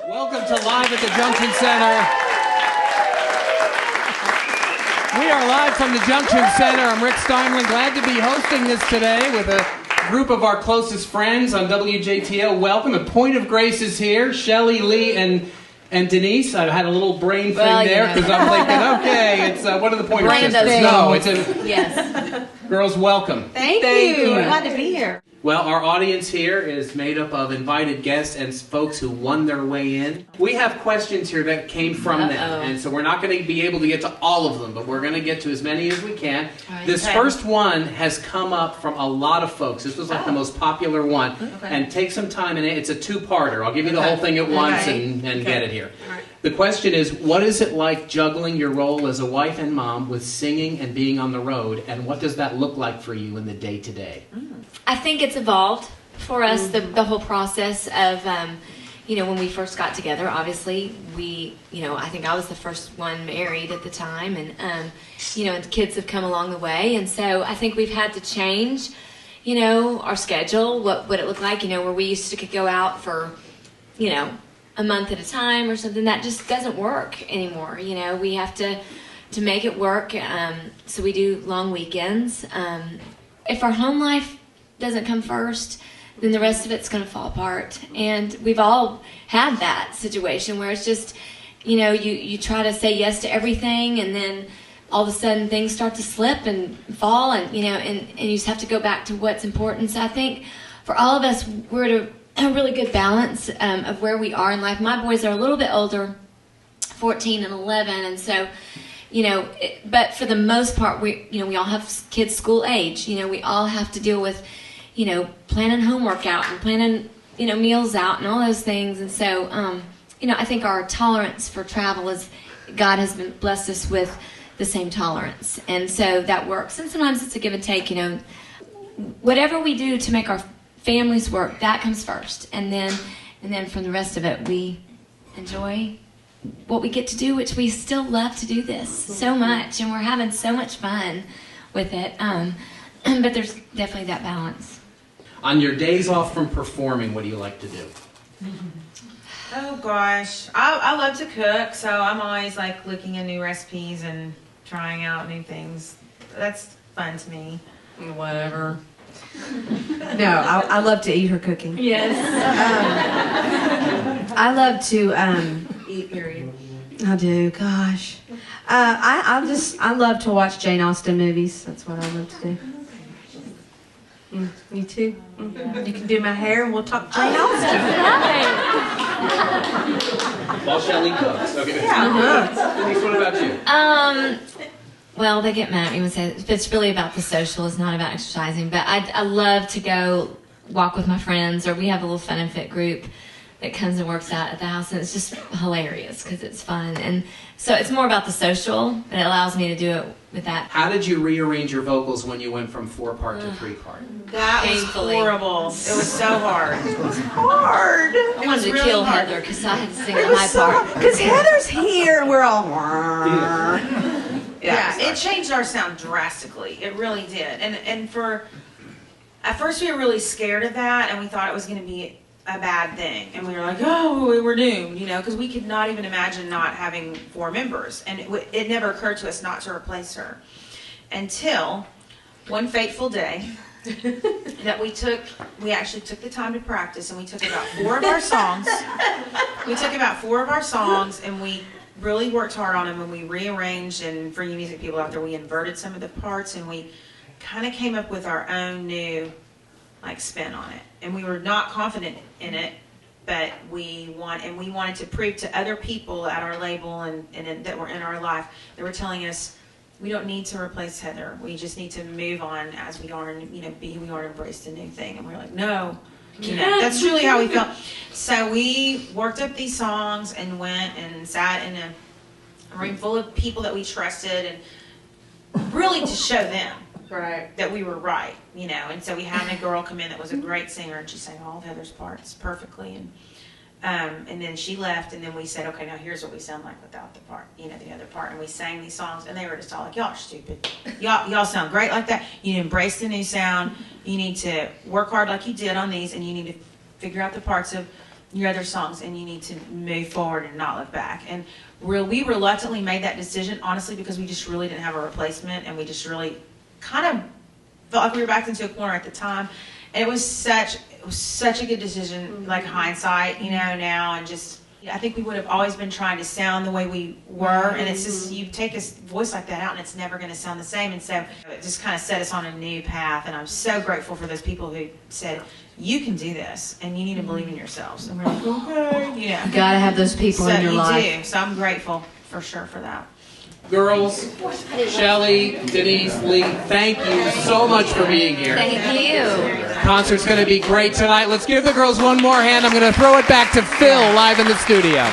Welcome to Live at the Junction Center. We are live from the Junction Center. I'm Rick Steinman. Glad to be hosting this today with a group of our closest friends on WJTL. Welcome. A Point of Grace is here. Shelley, Lee, and Denise. I had a little brain thing there because I'm thinking, okay, it's one of the Pointer sisters. No, it's a... Yes. Girls, welcome. Thank you. Glad to be here. Well, our audience here is made up of invited guests and folks who won their way in. We have questions here that came from them, and so we're not going to be able to get to all of them, but we're going to get to as many as we can. Right. This first one has come up from a lot of folks. This was like the most popular one, and take some time, and it's a two-parter. I'll give you the whole thing at once and get it here. Right. The question is, what is it like juggling your role as a wife and mom with singing and being on the road, and what does that look like for you in the day-to-day? I think it's evolved for us, the whole process of, when we first got together, obviously, I think I was the first one married at the time, and, and the kids have come along the way, and so I think we've had to change, our schedule, what it looked like, where we used to go out for, a month at a time or something. That just doesn't work anymore. We have to make it work. So we do long weekends. If our home life doesn't come first, then the rest of it's going to fall apart. And we've all had that situation where it's just, you try to say yes to everything, and then all of a sudden things start to slip and fall, and and you just have to go back to what's important. So I think for all of us, we're at a really good balance of where we are in life. My boys are a little bit older, 14 and 11, and so, but for the most part, we all have kids school age. We all have to deal with, planning homework out and planning, meals out and all those things. And so, I think our tolerance for travel God has blessed us with the same tolerance, and so that works. And sometimes it's a give and take. Whatever we do to make our families work, that comes first, and then from the rest of it, we enjoy what we get to do, which we still love to do this so much, and we're having so much fun with it. But there's definitely that balance. On your days off from performing, what do you like to do? Oh gosh, I love to cook, so I'm always like looking at new recipes and trying out new things. That's fun to me. Whatever. No, I love to eat her cooking. Yes. I love to eat, period. I do, gosh. I love to watch Jane Austen movies. That's what I love to do. Me too. You can do my hair and we'll talk Jane Austen. While Shelley cooks. Okay. Yeah. Denise, what about you? Well, they get mad at me when I say it's really about the social. It's not about exercising. But I love to go walk with my friends, or we have a little fun and fit group that comes and works out at the house, and it's just hilarious because it's fun. And so it's more about the social, and it allows me to do it with that. How did you rearrange your vocals when you went from 4-part to 3-part? That Painfully. was horrible. It was so hard. It was hard. I wanted to kill Heather because I had to sing the high part. Because Heather's here and we're all... Yeah, it changed our sound drastically. It really did. And at first we were really scared of that, and we thought it was going to be a bad thing. And we were like, oh, we were doomed, because we could not even imagine not having 4 members. And it never occurred to us not to replace her. Until one fateful day that we actually took the time to practice, and we took about 4 of our songs. And we really worked hard on them, and we rearranged, and for you music people out there, we inverted some of the parts, and we kind of came up with our own new spin on it. And we were not confident in it, but we wanted to prove to other people at our label and that were in our life, they were telling us, we don't need to replace Heather. We just need to move on as we are, and be who we are, and embrace the new thing. And we were like, no. That's truly how we felt. So we worked up these songs and went and sat in a room full of people that we trusted, and really to show them that we were right, And so we had a girl come in that was a great singer, and she sang all of Heather's parts perfectly. And then she left, and then we said, okay, now here's what we sound like without the part, the other part. And we sang these songs, and they were just all like, y'all are stupid. Y'all sound great like that. You need to embrace the new sound. You need to work hard like you did on these, and you need to figure out the parts of your other songs and you need to move forward and not look back. And we reluctantly made that decision, honestly, because we just really didn't have a replacement, and we just really kind of felt like we were backed into a corner at the time. And it was such a good decision, like hindsight, now, and just, I think we would have always been trying to sound the way we were, and it's just, you take a voice like that out and it's never going to sound the same. And so it just kind of set us on a new path, and I'm so grateful for those people who said, you can do this, and you need to believe in yourselves. And we're like, okay, You gotta have those people in your life. You do, so I'm grateful for sure for that. Girls, Shelly, Denise, Lee, thank you so much for being here. Thank you. Concert's going to be great tonight. Let's give the girls one more hand. I'm going to throw it back to Phil live in the studio.